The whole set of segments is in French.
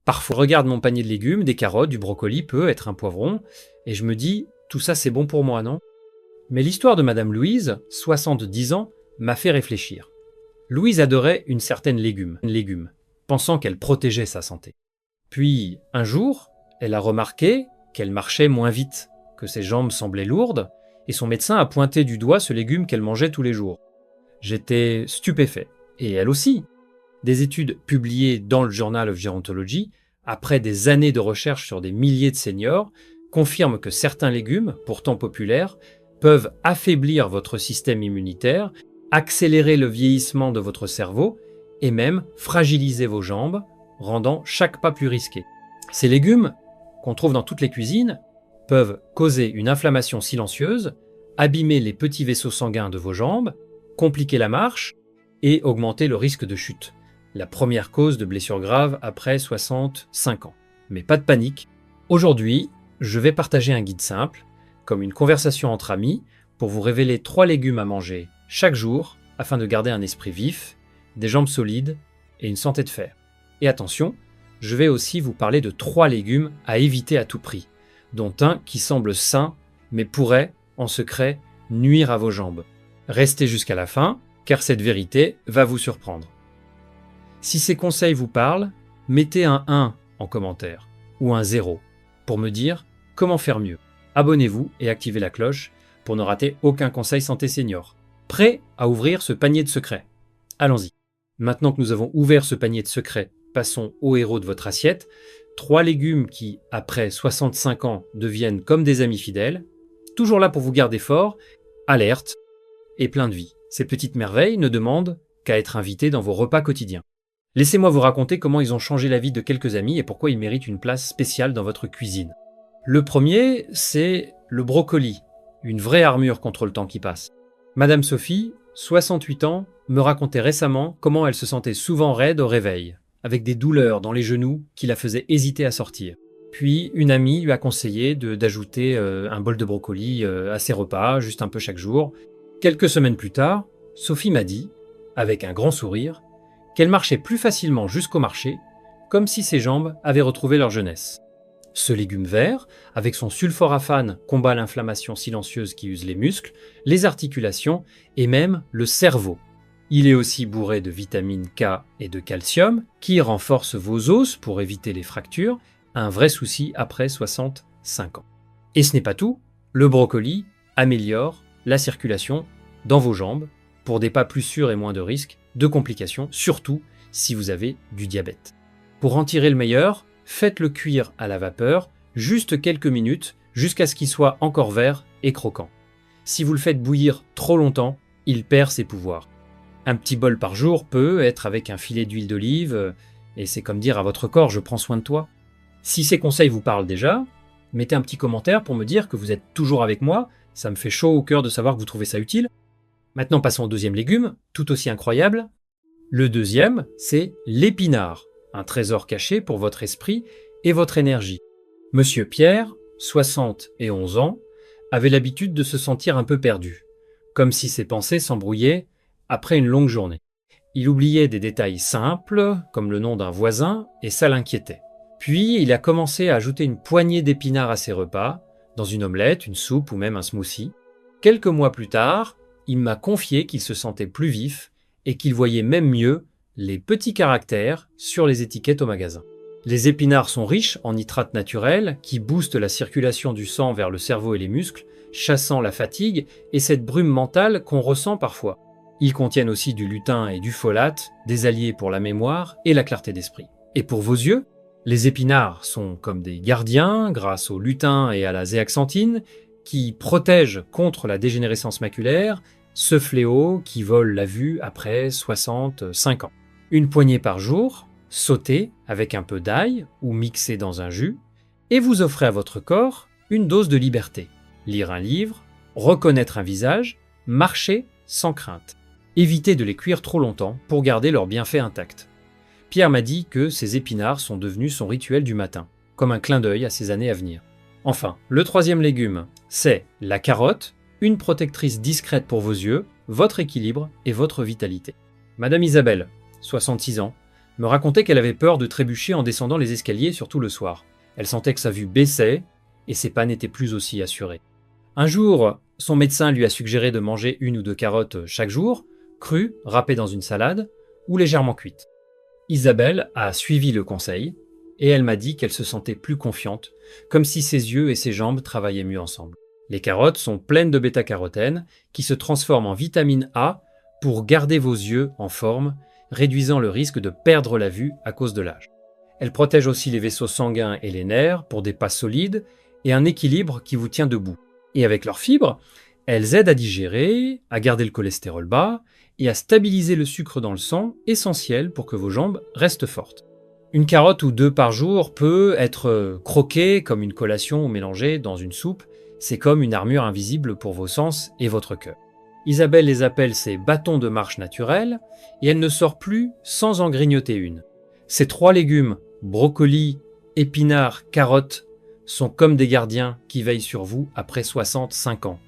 Parfois, je regarde mon panier de légumes, des carottes, du brocoli, peut être un poivron, et je me dis, tout ça c'est bon pour moi, non? Mais l'histoire de Madame Louise, 70 ans, m'a fait réfléchir. Louise adorait une certaine légume, pensant qu'elle protégeait sa santé. Puis, un jour, elle a remarqué qu'elle marchait moins vite, que ses jambes semblaient lourdes, et son médecin a pointé du doigt ce légume qu'elle mangeait tous les jours. J'étais stupéfait, et elle aussi. Des études publiées dans le Journal of Gerontology, après des années de recherche sur des milliers de seniors, confirment que certains légumes, pourtant populaires, peuvent affaiblir votre système immunitaire, accélérer le vieillissement de votre cerveau et même fragiliser vos jambes, rendant chaque pas plus risqué. Ces légumes, qu'on trouve dans toutes les cuisines, peuvent causer une inflammation silencieuse, abîmer les petits vaisseaux sanguins de vos jambes, compliquer la marche et augmenter le risque de chute. La première cause de blessure grave après 65 ans. Mais pas de panique. Aujourd'hui, je vais partager un guide simple, comme une conversation entre amis, pour vous révéler 3 légumes à manger chaque jour afin de garder un esprit vif, des jambes solides et une santé de fer. Et attention, je vais aussi vous parler de 3 légumes à éviter à tout prix, dont un qui semble sain mais pourrait, en secret, nuire à vos jambes. Restez jusqu'à la fin, car cette vérité va vous surprendre. Si ces conseils vous parlent, mettez un 1 en commentaire, ou un 0, pour me dire comment faire mieux. Abonnez-vous et activez la cloche pour ne rater aucun conseil santé senior. Prêt à ouvrir ce panier de secrets? Allons-y. Maintenant que nous avons ouvert ce panier de secrets, passons au héros de votre assiette. 3 légumes qui, après 65 ans, deviennent comme des amis fidèles, toujours là pour vous garder fort, alerte et plein de vie. Ces petites merveilles ne demandent qu'à être invitées dans vos repas quotidiens. Laissez-moi vous raconter comment ils ont changé la vie de quelques amis et pourquoi ils méritent une place spéciale dans votre cuisine. Le premier, c'est le brocoli, une vraie armure contre le temps qui passe. Madame Sophie, 68 ans, me racontait récemment comment elle se sentait souvent raide au réveil, avec des douleurs dans les genoux qui la faisaient hésiter à sortir. Puis une amie lui a conseillé d'ajouter un bol de brocoli à ses repas, juste un peu chaque jour. Quelques semaines plus tard, Sophie m'a dit, avec un grand sourire, qu'elle marchait plus facilement jusqu'au marché, comme si ses jambes avaient retrouvé leur jeunesse. Ce légume vert, avec son sulforaphane, combat l'inflammation silencieuse qui use les muscles, les articulations et même le cerveau. Il est aussi bourré de vitamine K et de calcium, qui renforcent vos os pour éviter les fractures, un vrai souci après 65 ans. Et ce n'est pas tout, le brocoli améliore la circulation dans vos jambes, pour des pas plus sûrs et moins de risques de complications, surtout si vous avez du diabète. Pour en tirer le meilleur, faites-le cuire à la vapeur, juste quelques minutes, jusqu'à ce qu'il soit encore vert et croquant. Si vous le faites bouillir trop longtemps, il perd ses pouvoirs. Un petit bol par jour peut être avec un filet d'huile d'olive, et c'est comme dire à votre corps « je prends soin de toi ». Si ces conseils vous parlent déjà, mettez un petit commentaire pour me dire que vous êtes toujours avec moi, ça me fait chaud au cœur de savoir que vous trouvez ça utile. Maintenant passons au deuxième légume, tout aussi incroyable. Le deuxième, c'est l'épinard, un trésor caché pour votre esprit et votre énergie. Monsieur Pierre, 71 ans, avait l'habitude de se sentir un peu perdu, comme si ses pensées s'embrouillaient après une longue journée. Il oubliait des détails simples, comme le nom d'un voisin, et ça l'inquiétait. Puis il a commencé à ajouter une poignée d'épinards à ses repas, dans une omelette, une soupe ou même un smoothie. Quelques mois plus tard, il m'a confié qu'il se sentait plus vif et qu'il voyait même mieux les petits caractères sur les étiquettes au magasin. Les épinards sont riches en nitrates naturels qui boostent la circulation du sang vers le cerveau et les muscles, chassant la fatigue et cette brume mentale qu'on ressent parfois. Ils contiennent aussi du lutein et du folate, des alliés pour la mémoire et la clarté d'esprit. Et pour vos yeux, les épinards sont comme des gardiens grâce au lutein et à la zéaxanthine qui protègent contre la dégénérescence maculaire, ce fléau qui vole la vue après 65 ans. Une poignée par jour, sautée avec un peu d'ail ou mixée dans un jus, et vous offrez à votre corps une dose de liberté. Lire un livre, reconnaître un visage, marcher sans crainte. Évitez de les cuire trop longtemps pour garder leurs bienfaits intacts. Pierre m'a dit que ces épinards sont devenus son rituel du matin, comme un clin d'œil à ses années à venir. Enfin, le troisième légume, c'est la carotte, une protectrice discrète pour vos yeux, votre équilibre et votre vitalité. Madame Isabelle, 66 ans, me racontait qu'elle avait peur de trébucher en descendant les escaliers, surtout le soir. Elle sentait que sa vue baissait et ses pas n'étaient plus aussi assurés. Un jour, son médecin lui a suggéré de manger 1 ou 2 carottes chaque jour, crues, râpées dans une salade ou légèrement cuites. Isabelle a suivi le conseil et elle m'a dit qu'elle se sentait plus confiante, comme si ses yeux et ses jambes travaillaient mieux ensemble. Les carottes sont pleines de bêta-carotène qui se transforment en vitamine A pour garder vos yeux en forme, réduisant le risque de perdre la vue à cause de l'âge. Elles protègent aussi les vaisseaux sanguins et les nerfs pour des pas solides et un équilibre qui vous tient debout. Et avec leurs fibres, elles aident à digérer, à garder le cholestérol bas et à stabiliser le sucre dans le sang, essentiel pour que vos jambes restent fortes. Une carotte ou 2 par jour peut être croquée comme une collation ou mélangée dans une soupe. C'est comme une armure invisible pour vos sens et votre cœur. Isabelle les appelle ses bâtons de marche naturels et elle ne sort plus sans en grignoter une. Ces 3 légumes, brocolis, épinards, carottes, sont comme des gardiens qui veillent sur vous après 65 ans.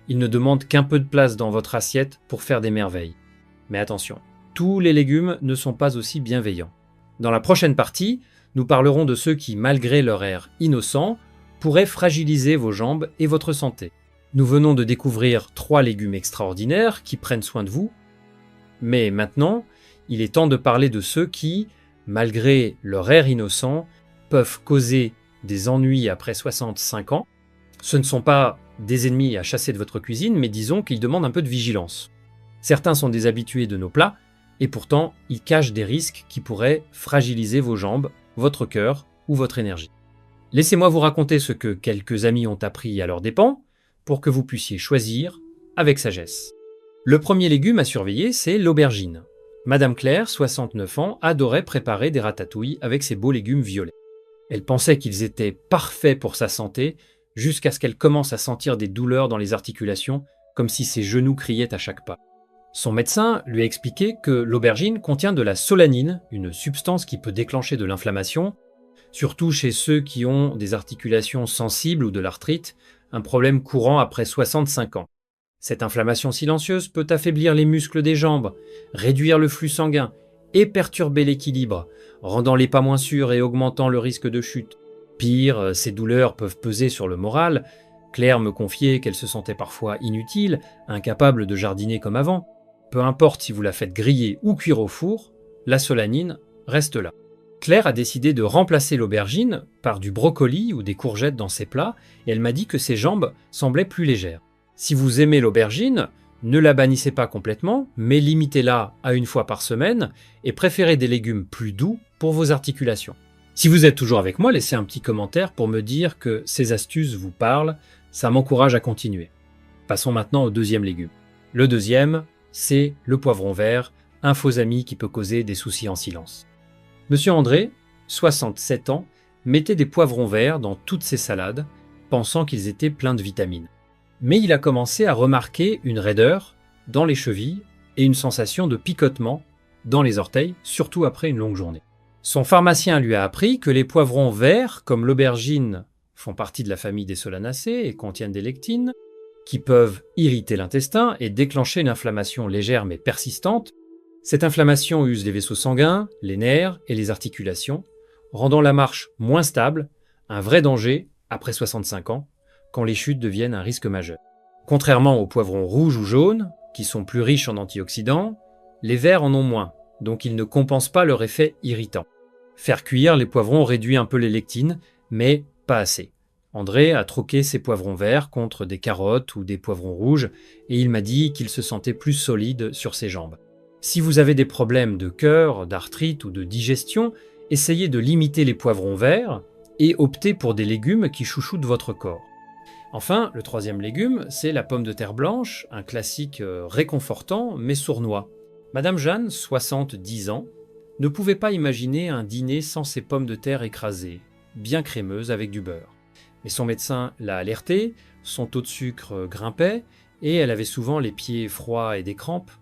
Ils ne demandent qu'un peu de place dans votre assiette pour faire des merveilles. Mais attention, tous les légumes ne sont pas aussi bienveillants. Dans la prochaine partie, nous parlerons de ceux qui, malgré leur air innocent, pourraient fragiliser vos jambes et votre santé. Nous venons de découvrir 3 légumes extraordinaires qui prennent soin de vous. Mais maintenant, il est temps de parler de ceux qui, malgré leur air innocent, peuvent causer des ennuis après 65 ans. Ce ne sont pas des ennemis à chasser de votre cuisine, mais disons qu'ils demandent un peu de vigilance. Certains sont des habitués de nos plats, et pourtant, ils cachent des risques qui pourraient fragiliser vos jambes, votre cœur ou votre énergie. Laissez-moi vous raconter ce que quelques amis ont appris à leurs dépens, pour que vous puissiez choisir avec sagesse. Le premier légume à surveiller, c'est l'aubergine. Madame Claire, 69 ans, adorait préparer des ratatouilles avec ces beaux légumes violets. Elle pensait qu'ils étaient parfaits pour sa santé, jusqu'à ce qu'elle commence à sentir des douleurs dans les articulations, comme si ses genoux criaient à chaque pas. Son médecin lui a expliqué que l'aubergine contient de la solanine, une substance qui peut déclencher de l'inflammation, surtout chez ceux qui ont des articulations sensibles ou de l'arthrite, un problème courant après 65 ans. Cette inflammation silencieuse peut affaiblir les muscles des jambes, réduire le flux sanguin et perturber l'équilibre, rendant les pas moins sûrs et augmentant le risque de chute. Pire, ces douleurs peuvent peser sur le moral. Claire me confiait qu'elle se sentait parfois inutile, incapable de jardiner comme avant. Peu importe si vous la faites griller ou cuire au four, la solanine reste là. Claire a décidé de remplacer l'aubergine par du brocoli ou des courgettes dans ses plats et elle m'a dit que ses jambes semblaient plus légères. Si vous aimez l'aubergine, ne la bannissez pas complètement, mais limitez-la à 1 fois par semaine et préférez des légumes plus doux pour vos articulations. Si vous êtes toujours avec moi, laissez un petit commentaire pour me dire que ces astuces vous parlent, ça m'encourage à continuer. Passons maintenant au deuxième légume. Le deuxième, c'est le poivron vert, un faux ami qui peut causer des soucis en silence. Monsieur André, 67 ans, mettait des poivrons verts dans toutes ses salades, pensant qu'ils étaient pleins de vitamines. Mais il a commencé à remarquer une raideur dans les chevilles et une sensation de picotement dans les orteils, surtout après une longue journée. Son pharmacien lui a appris que les poivrons verts, comme l'aubergine, font partie de la famille des solanacées et contiennent des lectines, qui peuvent irriter l'intestin et déclencher une inflammation légère mais persistante. Cette inflammation use les vaisseaux sanguins, les nerfs et les articulations, rendant la marche moins stable, un vrai danger après 65 ans, quand les chutes deviennent un risque majeur. Contrairement aux poivrons rouges ou jaunes, qui sont plus riches en antioxydants, les verts en ont moins, donc ils ne compensent pas leur effet irritant. Faire cuire les poivrons réduit un peu les lectines, mais pas assez. André a troqué ses poivrons verts contre des carottes ou des poivrons rouges, et il m'a dit qu'il se sentait plus solide sur ses jambes. Si vous avez des problèmes de cœur, d'arthrite ou de digestion, essayez de limiter les poivrons verts et optez pour des légumes qui chouchoutent votre corps. Enfin, le troisième légume, c'est la pomme de terre blanche, un classique réconfortant mais sournois. Madame Jeanne, 70 ans, ne pouvait pas imaginer un dîner sans ces pommes de terre écrasées, bien crémeuses avec du beurre. Mais son médecin l'a alertée, son taux de sucre grimpait et elle avait souvent les pieds froids et des crampes.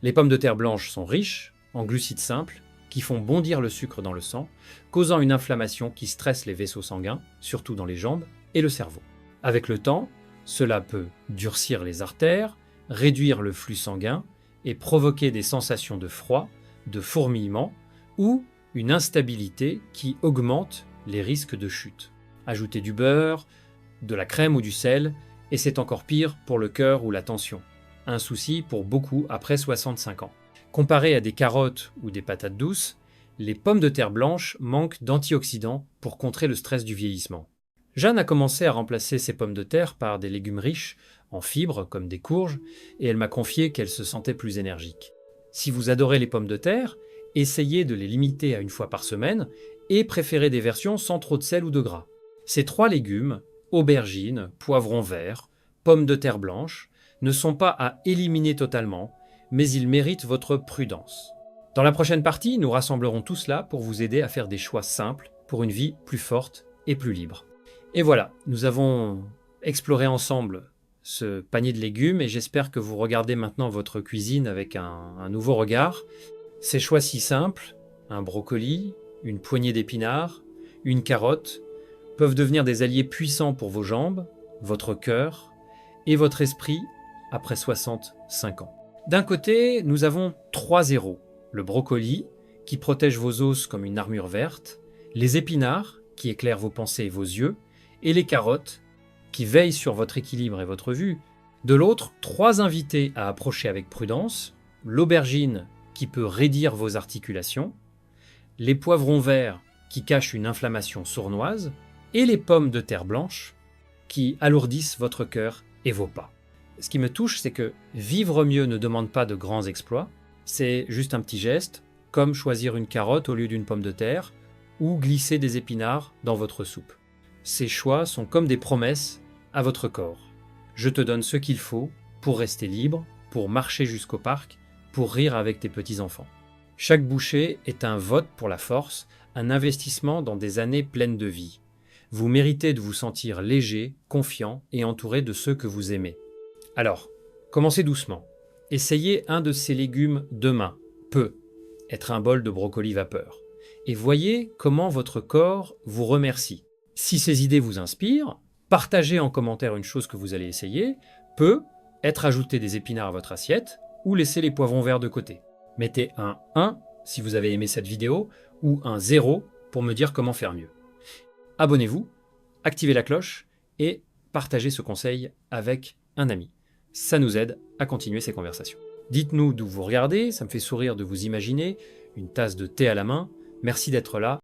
Les pommes de terre blanches sont riches en glucides simples qui font bondir le sucre dans le sang, causant une inflammation qui stresse les vaisseaux sanguins, surtout dans les jambes et le cerveau. Avec le temps, cela peut durcir les artères, réduire le flux sanguin et provoquer des sensations de froid, de fourmillement ou une instabilité qui augmente les risques de chute. Ajoutez du beurre, de la crème ou du sel, et c'est encore pire pour le cœur ou la tension. Un souci pour beaucoup après 65 ans. Comparé à des carottes ou des patates douces, les pommes de terre blanches manquent d'antioxydants pour contrer le stress du vieillissement. Jeanne a commencé à remplacer ses pommes de terre par des légumes riches en fibres comme des courges, et elle m'a confié qu'elle se sentait plus énergique. Si vous adorez les pommes de terre, essayez de les limiter à une fois par semaine et préférez des versions sans trop de sel ou de gras. Ces 3 légumes, aubergines, poivrons verts, pommes de terre blanches, ne sont pas à éliminer totalement, mais ils méritent votre prudence. Dans la prochaine partie, nous rassemblerons tout cela pour vous aider à faire des choix simples pour une vie plus forte et plus libre. Et voilà, nous avons exploré ensemble ce panier de légumes et j'espère que vous regardez maintenant votre cuisine avec un nouveau regard. Ces choix si simples, un brocoli, une poignée d'épinards, une carotte, peuvent devenir des alliés puissants pour vos jambes, votre cœur et votre esprit après 65 ans. D'un côté, nous avons 3 héros. Le brocoli, qui protège vos os comme une armure verte, les épinards, qui éclairent vos pensées et vos yeux, et les carottes, qui veillent sur votre équilibre et votre vue. De l'autre, 3 invités à approcher avec prudence, l'aubergine, qui peut raidir vos articulations, les poivrons verts, qui cachent une inflammation sournoise, et les pommes de terre blanches, qui alourdissent votre cœur et vos pas. Ce qui me touche, c'est que vivre mieux ne demande pas de grands exploits, c'est juste un petit geste, comme choisir une carotte au lieu d'une pomme de terre, ou glisser des épinards dans votre soupe. Ces choix sont comme des promesses à votre corps. Je te donne ce qu'il faut pour rester libre, pour marcher jusqu'au parc, pour rire avec tes petits-enfants. Chaque bouchée est un vote pour la force, un investissement dans des années pleines de vie. Vous méritez de vous sentir léger, confiant et entouré de ceux que vous aimez. Alors, commencez doucement. Essayez un de ces légumes demain, peut être un bol de brocoli vapeur. Et voyez comment votre corps vous remercie. Si ces idées vous inspirent, partagez en commentaire une chose que vous allez essayer, peut être ajouter des épinards à votre assiette ou laisser les poivrons verts de côté. Mettez un 1 si vous avez aimé cette vidéo ou un 0 pour me dire comment faire mieux. Abonnez-vous, activez la cloche et partagez ce conseil avec un ami. Ça nous aide à continuer ces conversations. Dites-nous d'où vous regardez, ça me fait sourire de vous imaginer, une tasse de thé à la main. Merci d'être là.